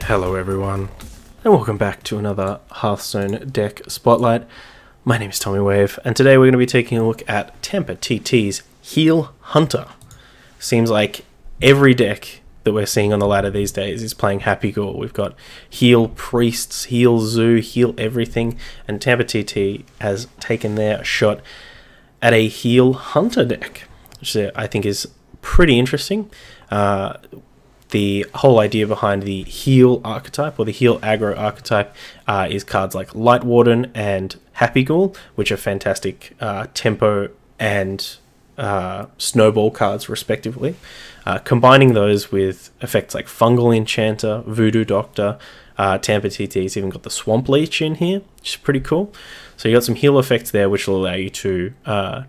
Hello everyone, and welcome back to another Hearthstone deck spotlight. My name is Tommy Wave, and today we're going to be taking a look at TampaTT's Heal Hunter. Seems like every deck that we're seeing on the ladder these days is playing Happy Ghoul. We've got Heal Priests, Heal Zoo, Heal Everything, and TampaTT has taken their shot at a Heal Hunter deck, which I think is pretty interesting. The whole idea behind the heal archetype, or the heal aggro archetype, is cards like Light Warden and Happy Ghoul, which are fantastic tempo and snowball cards respectively. Combining those with effects like Fungal Enchanter, Voodoo Doctor, TampaTT's even got the Swamp Leech in here, which is pretty cool. So you got some heal effects there, which will allow you to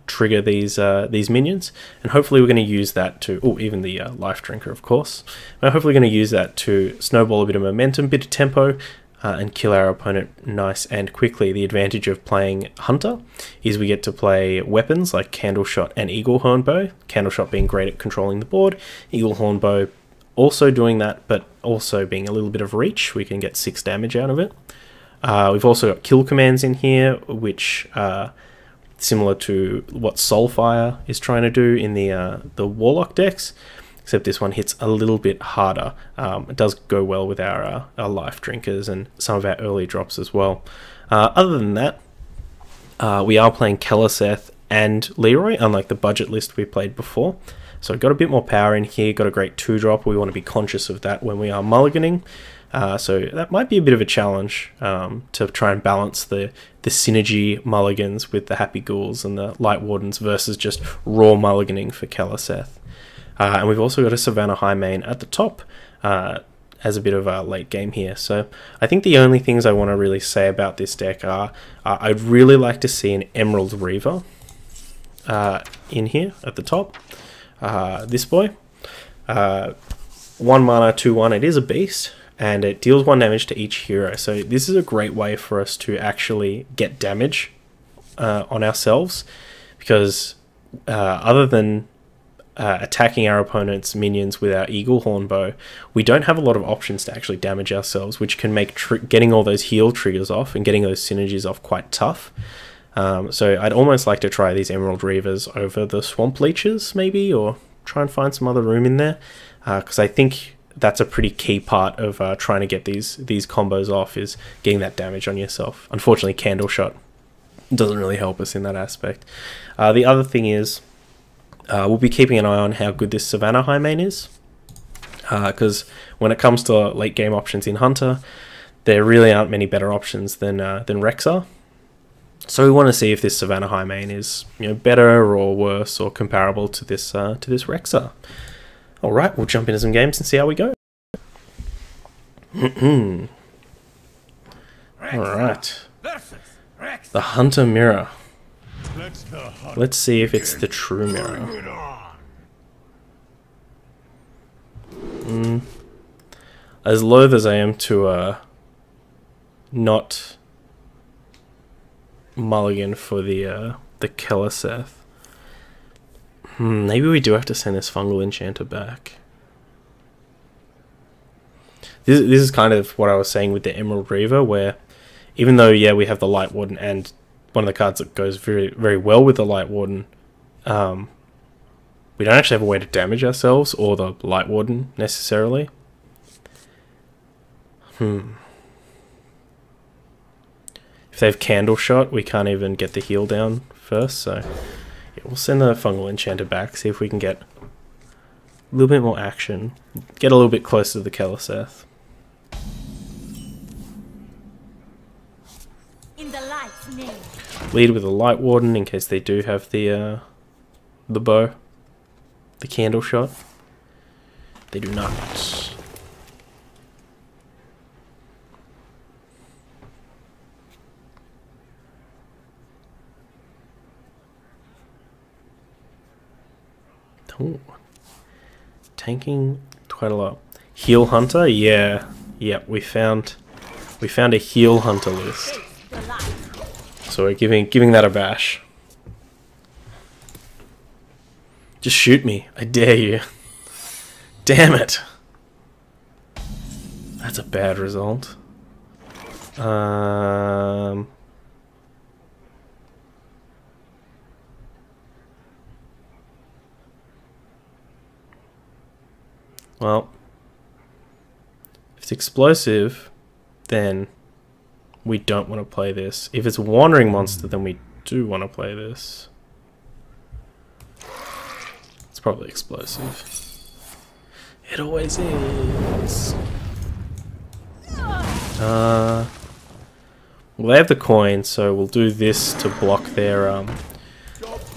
trigger these minions, and hopefully we're going to use that to, even the Life Drinker, of course. We're hopefully going to use that to snowball a bit of momentum, bit of tempo, and kill our opponent nice and quickly. The advantage of playing Hunter is we get to play weapons like Candleshot and Eaglehorn Bow. Candleshot being great at controlling the board, Eaglehorn Bow also doing that, but also being a little bit of reach. We can get 6 damage out of it. We've also got kill commands in here, which are similar to what Soulfire is trying to do in the Warlock decks, except this one hits a little bit harder. It does go well with our Life Drinkers and some of our early drops as well. Other than that, we are playing Keleseth and Leroy, unlike the budget list we played before. So got a bit more power in here, got a great 2-drop. We want to be conscious of that when we are mulliganing. So that might be a bit of a challenge to try and balance the synergy mulligans with the Happy Ghouls and the Light Wardens versus just raw mulliganing for Keleseth. And we've also got a Savannah Highmane at the top as a bit of a late game here. So I think the only things I want to really say about this deck are I'd really like to see an Emerald Reaver in here at the top. This boy. 1 mana, 2/1, it is a beast, and it deals 1 damage to each hero. So this is a great way for us to actually get damage on ourselves, because other than attacking our opponent's minions with our Eaglehorn Bow, we don't have a lot of options to actually damage ourselves, which can make getting all those heal triggers off and getting those synergies off quite tough. So I'd almost like to try these Emerald Reavers over the Swamp Leeches, maybe, or try and find some other room in there, because I think that's a pretty key part of trying to get these combos off, is getting that damage on yourself. Unfortunately, Candleshot doesn't really help us in that aspect. The other thing is, we'll be keeping an eye on how good this Savannah Highmane is, because when it comes to late game options in Hunter, there really aren't many better options than Rexxar. So we want to see if this Savannah Highmane is, better or worse or comparable to this Rexxar. All right, we'll jump into some games and see how we go. All right, the Hunter Mirror. Let's see if it's the true mirror. As loath as I am to not mulligan for the Keleseth, maybe we do have to send this Fungal Enchanter back. This is kind of what I was saying with the Emerald Reaver, where even though, yeah, we have the Light Warden, and one of the cards that goes very, very well with the Light Warden, we don't actually have a way to damage ourselves or the Light Warden necessarily. If they have Candleshot, we can't even get the heal down first, so yeah, we'll send the Fungal Enchanter back, see if we can get a little bit more action, get a little bit closer to the Keleseth. In the light's name. Lead with a Light Warden in case they do have the bow, the Candleshot. They do not. Ooh. Tanking quite a lot. Heal Hunter, yeah, we found a Heal Hunter list. So we're giving that a bash. Just shoot me, I dare you. Damn it. That's a bad result. Well, if it's explosive, then we don't want to play this. If it's a wandering monster, then we do want to play this. It's probably explosive. It always is. Well, they have the coin, so we'll do this to block their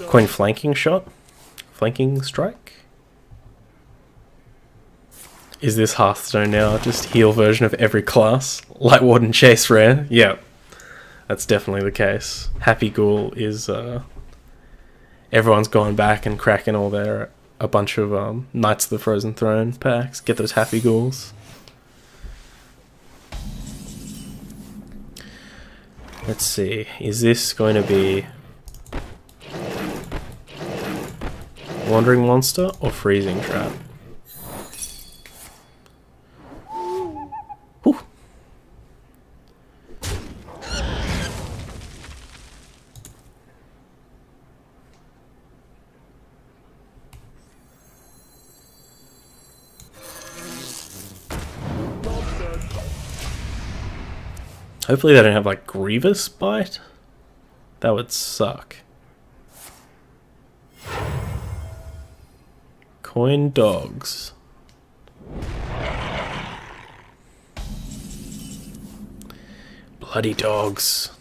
coin flanking shot. Flanking strike. Is this Hearthstone now? Just heal version of every class? Light Warden Chase rare? Yeah. That's definitely the case. Happy Ghoul is everyone's gone back and cracking all their a bunch of Knights of the Frozen Throne packs. Get those Happy Ghouls. Let's see. Is this going to be Wandering Monster or Freezing Trap? Whew. Hopefully they don't have like Grievous Bite. That would suck. Coin dogs. Bloody dogs.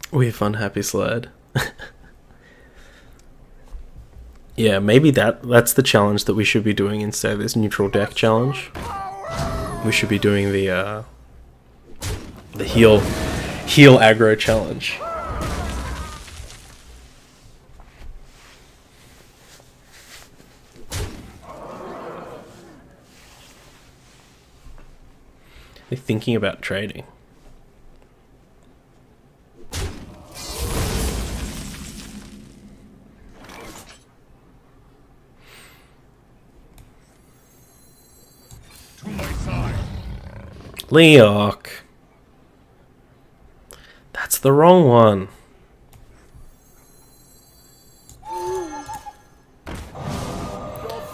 We have fun, happy slide. Yeah, maybe that's the challenge that we should be doing instead of this neutral deck challenge. We should be doing the heal aggro challenge. They're thinking about trading. Leok. That's the wrong one. I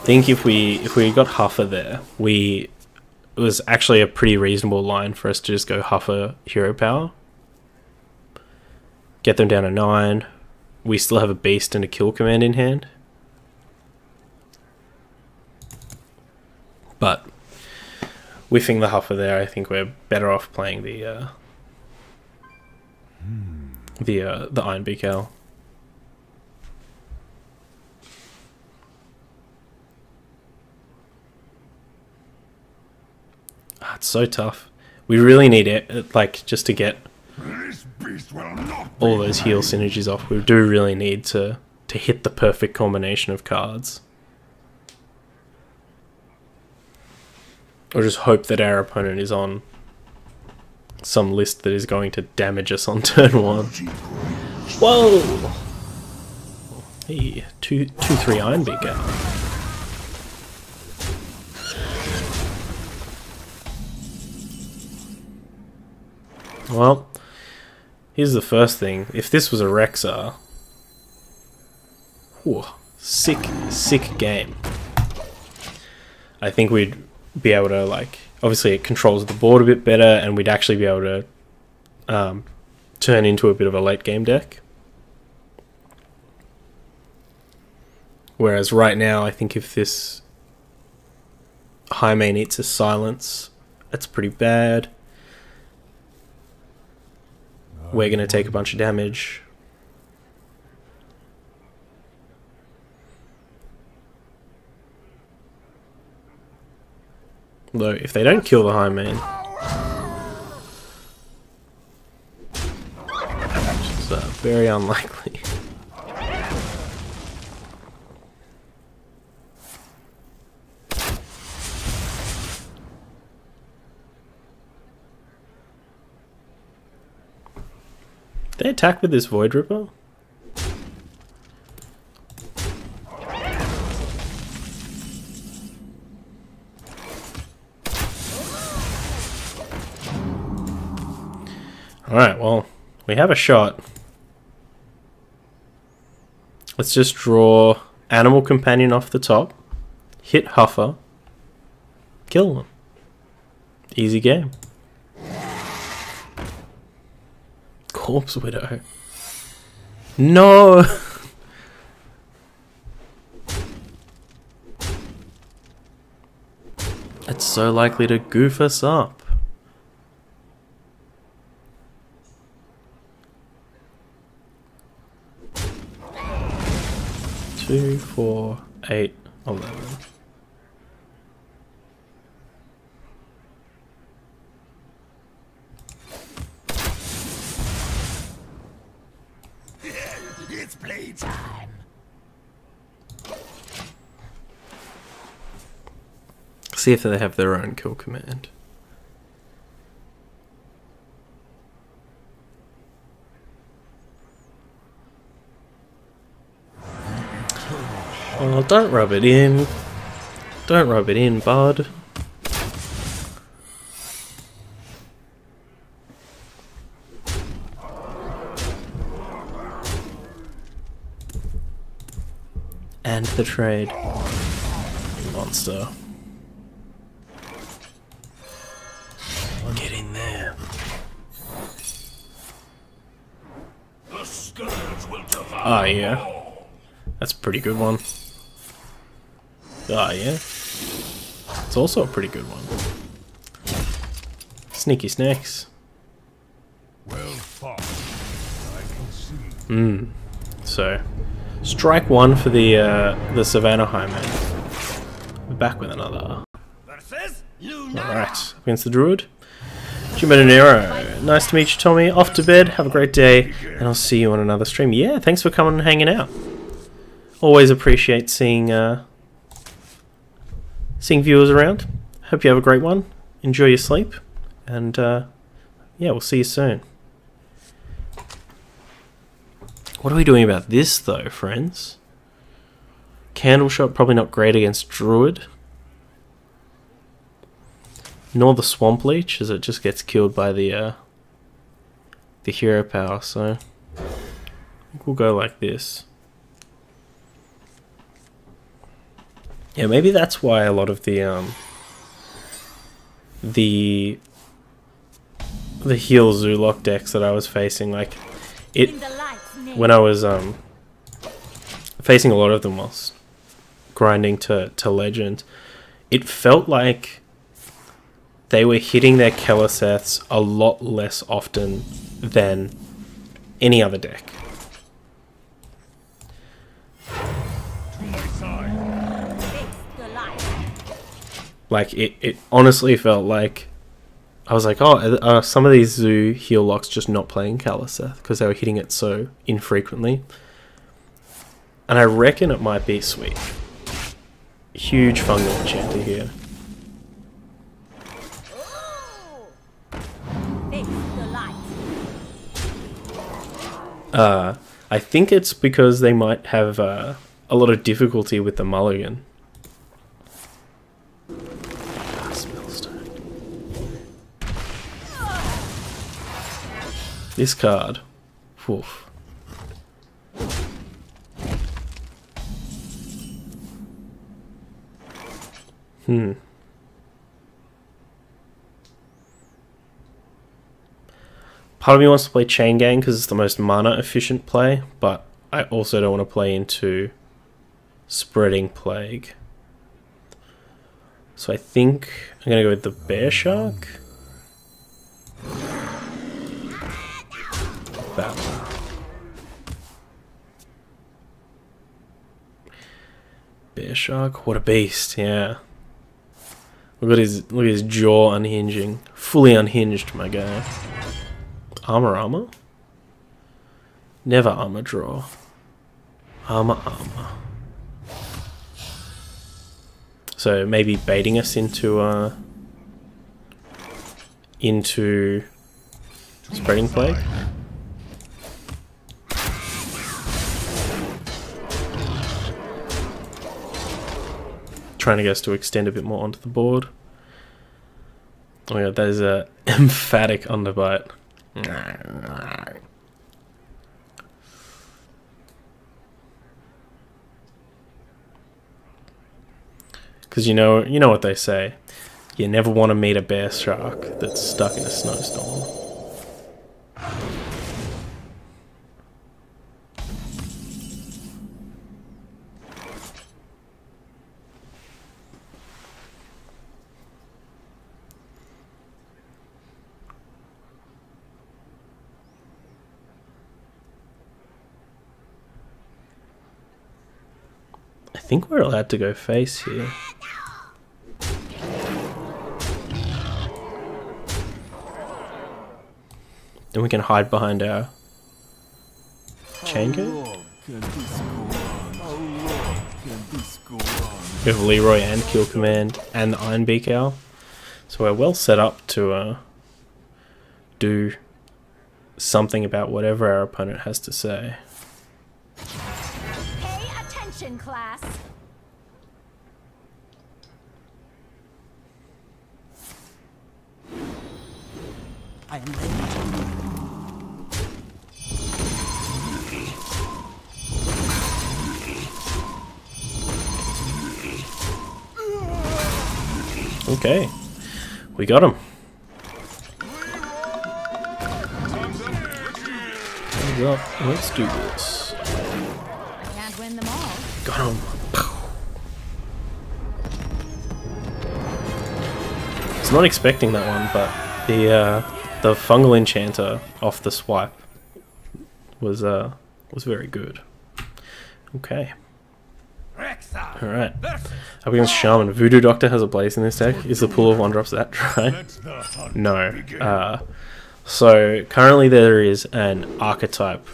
think if we got Huffer there, it was actually a pretty reasonable line for us to just go Huffer hero power. Get them down to 9. We still have a beast and a kill command in hand. But whiffing the Huffer there, I think we're better off playing the Ironbeak Owl. It's so tough. We really need it, like, just to get all those heal synergies off. We do really need to hit the perfect combination of cards. Or just hope that our opponent is on some list that is going to damage us on turn 1. Whoa! Hey, 2-3 Ironbeak Owl. Well, here's the first thing. If this was a Rexar, whew, sick game. I think we'd be able to, like, obviously it controls the board a bit better, and we'd actually be able to turn into a bit of a late game deck. Whereas right now, I think if this Jaime eats a silence, that's pretty bad. We're going to take a bunch of damage. Though, if they don't kill the Highmane, which is very unlikely. They attack with this Void Ripper? Alright, well, we have a shot. Let's just draw Animal Companion off the top, hit Huffer, kill them. Easy game. Corpse Widow. No! It's so likely to goof us up. 2, 4, 8, 11. It's playtime. See if they have their own kill command. Oh, don't rub it in. Don't rub it in, bud. And the trade. Monster. Get in there. Oh yeah. That's a pretty good one. Oh yeah. It's also a pretty good one. Sneaky snakes. Well fought. I can see. So, strike one for the Savannah Highman. We're back with another. Alright, against the Druid. Nero. Nice to meet you, Tommy. Off to bed. Have a great day. And I'll see you on another stream. Yeah, thanks for coming and hanging out. Always appreciate seeing seeing viewers around. Hope you have a great one. Enjoy your sleep. And yeah, we'll see you soon. What are we doing about this though, friends? Candle shot probably not great against Druid. Nor the Swamp Leech, as it just gets killed by the hero power, so I think we'll go like this. Yeah, maybe that's why a lot of the heal Zoolock decks that I was facing, like it when I was facing a lot of them whilst grinding to legend, it felt like they were hitting their Keleseths a lot less often than any other deck. Like, it honestly felt like, I was like, oh, are some of these Zoo heal locks just not playing Keleseth because they were hitting it so infrequently? And I reckon it might be sweet. Huge fungal enchanter here. I think it's because they might have a lot of difficulty with the mulligan. Spellstone. This card. Oof. Part of me wants to play Chain Gang because it's the most mana efficient play, but I also don't want to play into Spreading Plague. So I think I'm going to go with the Bear Shark. Battle. Bear Shark, what a beast, yeah. Look at his jaw unhinging. Fully unhinged, my guy. Armor? Never armor draw. Armor. So maybe baiting us into Spreading Plague. trying to get us to extend a bit more onto the board. Oh yeah, that is a emphatic underbite. Because you know what they say. You never want to meet a bear shark that's stuck in a snowstorm. I think we're allowed to go face here. Then we can hide behind our chain gate. We have Leroy and Kill Command and the Iron Beak Owl. So we're well set up to do something about whatever our opponent has to say. Pay attention, class. I am ready. Okay, we got him. Hands up. Let's do this. Can't win them all. Got him. I was not expecting that one, but the fungal enchanter off the swipe was very good. Okay. Alright. Up against Shaman. Voodoo Doctor has a blaze in this deck. Is the pool of 1-drops that dry? No. So currently there is an archetype.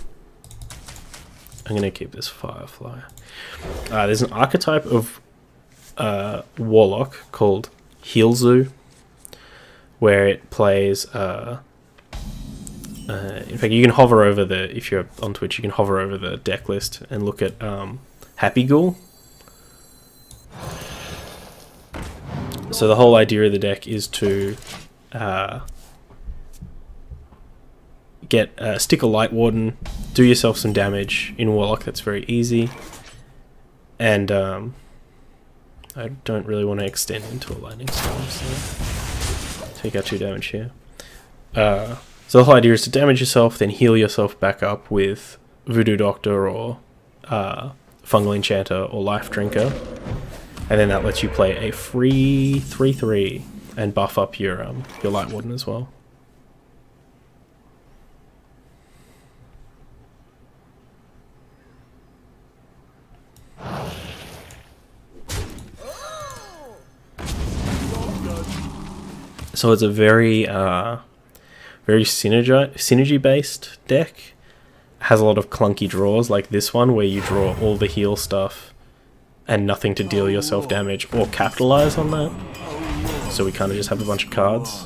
I'm gonna keep this Firefly. There's an archetype of Warlock called Healzu, where it plays in fact you can hover over the, if you're on Twitch, you can hover over the deck list and look at Happy Ghoul. So the whole idea of the deck is to stick a Light Warden, do yourself some damage in Warlock. That's very easy, and I don't really want to extend into a Lightning Storm, so take out 2 damage here. So the whole idea is to damage yourself, then heal yourself back up with Voodoo Doctor or Fungal Enchanter or Life Drinker, and then that lets you play a free 3/3 and buff up your Light Warden as well. So it's a very very synergy based deck. Has a lot of clunky draws like this one where you draw all the heal stuff and nothing to deal yourself damage or capitalize on that. So we kind of just have a bunch of cards.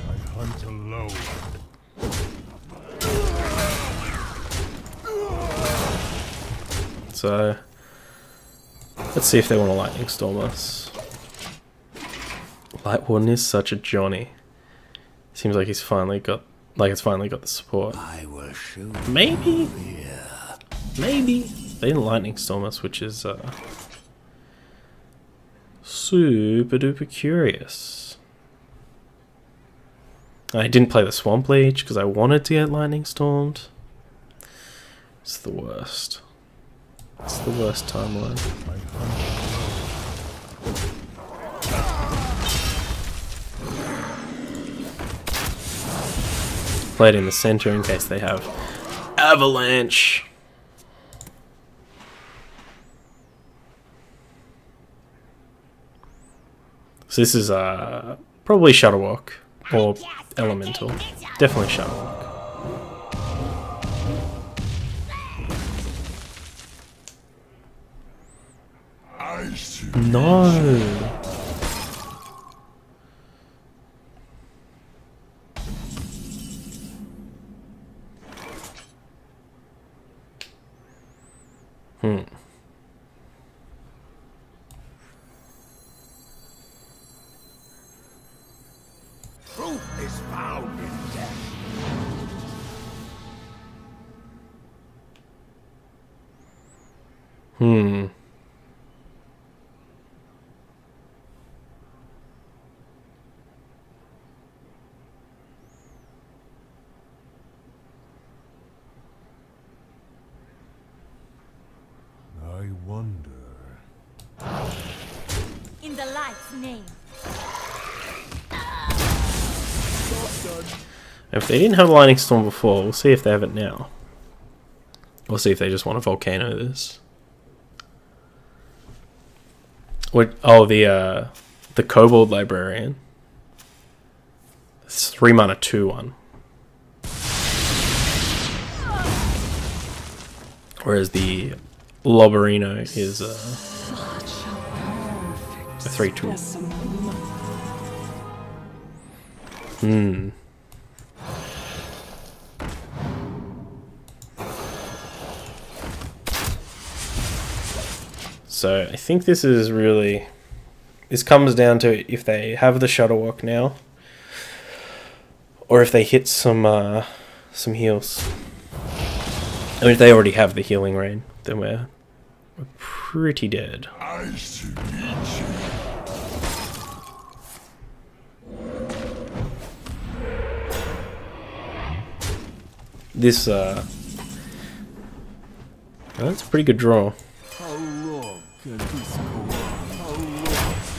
I hunt alone. So let's see if they want to Lightning Storm us. Light Warden is such a Johnny. Seems like he's finally got, it's finally got the support. I will shoot. Maybe. Maybe they didn't Lightning Storm us, which is super duper curious. I didn't play the Swamp Leech because I wanted to get Lightning Stormed. It's the worst. It's the worst timeline. Play it in the center in case they have Avalanche. So this is probably Shuttlewalk or Elemental. Definitely Shuttlewalk. No. is found in death. I wonder. In the light's name. If they didn't have Lightning Storm before, we'll see if they have it now. We'll see if they just want to Volcano this. What? Oh, the Kobold Librarian. It's 3 mana 2/1. Whereas the Lobarino is a 3/2. So I think this is really, this comes down to if they have the Shuttle Walk now, or if they hit some heals. I mean, if they already have the Healing Rain, then we're pretty dead. I should meet you. This that's a pretty good draw. I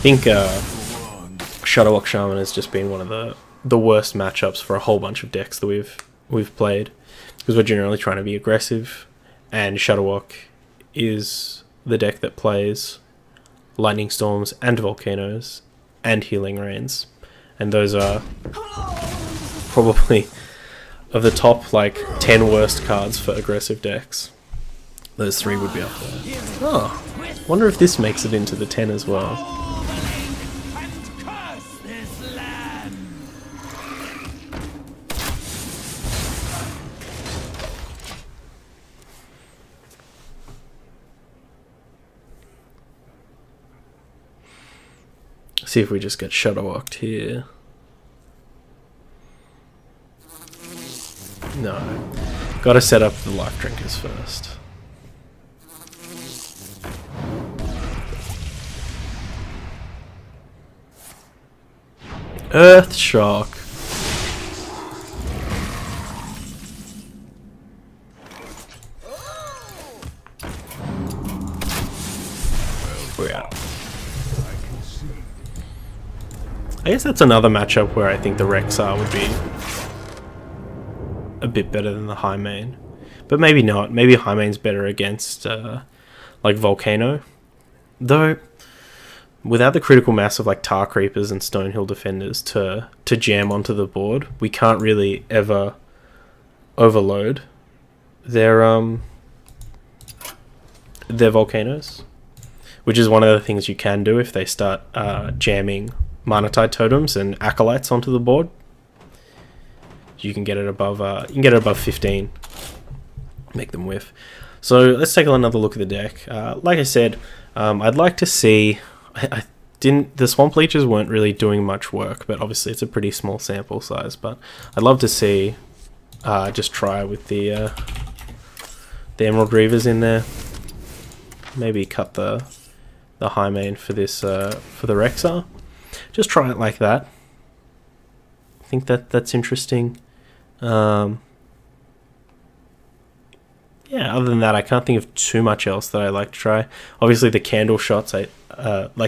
think Shuttlewalk Shaman has just been one of the worst matchups for a whole bunch of decks that we've played, because we're generally trying to be aggressive, and Shuttlewalk is the deck that plays Lightning Storms and Volcanoes and Healing Rains, and those are probably of the top like 10 worst cards for aggressive decks. Those 3 would be up there. Oh, wonder if this makes it into the 10 as well. See if we just get Shuttlewalked here. No. Gotta set up the Life Drinkers first. Earth Shock. We're out. I guess that's another matchup where I think the Rexar would be a bit better than the High Main. But maybe not. Maybe High Main's better against like Volcano. Though, without the critical mass of like Tar Creepers and Stonehill Defenders to jam onto the board, we can't really ever overload their Volcanoes. Which is one of the things you can do if they start jamming Mana Tide Totems and Acolytes onto the board. You can get it above 15. Make them whiff. So let's take another look at the deck. Like I said, I'd like to see. The Swamp Leeches weren't really doing much work, but obviously it's a pretty small sample size. But I'd love to see just try with the Emerald Reavers in there. Maybe cut the High Main for this for the Rexar. Just try it like that. I think that's interesting. Yeah, other than that, I can't think of too much else that I like to try. Obviously, the candle shots, like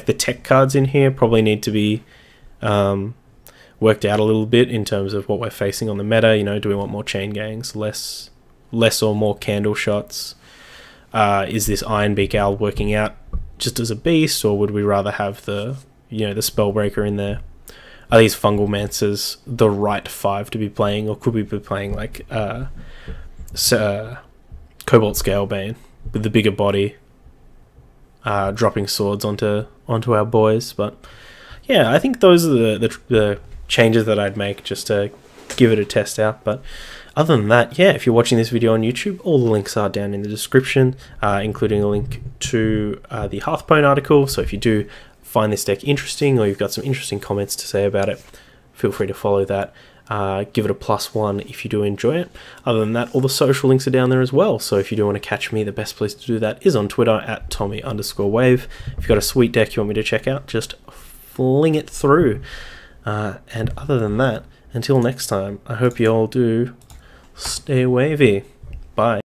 the tech cards in here, probably need to be worked out a little bit in terms of what we're facing on the meta. You know, do we want more chain gangs, less or more candle shots? Is this Ironbeak Owl working out just as a beast, or would we rather have the Spellbreaker in there? Are these Fungal Mancers the right 5 to be playing, or could we be playing like Cobalt Scalebane with the bigger body, dropping swords onto our boys? But yeah, I think those are the changes that I'd make just to give it a test out. But other than that, yeah, if you're watching this video on YouTube, all the links are down in the description, including a link to the Hearthstone article. So if you do find this deck interesting, or you've got some interesting comments to say about it, feel free to follow that. Give it a +1 if you do enjoy it. Other than that, all the social links are down there as well, so if you do want to catch me, the best place to do that is on Twitter at Tommy_Wave. If you've got a sweet deck you want me to check out, just fling it through. And other than that, until next time, I hope you all do stay wavy. Bye.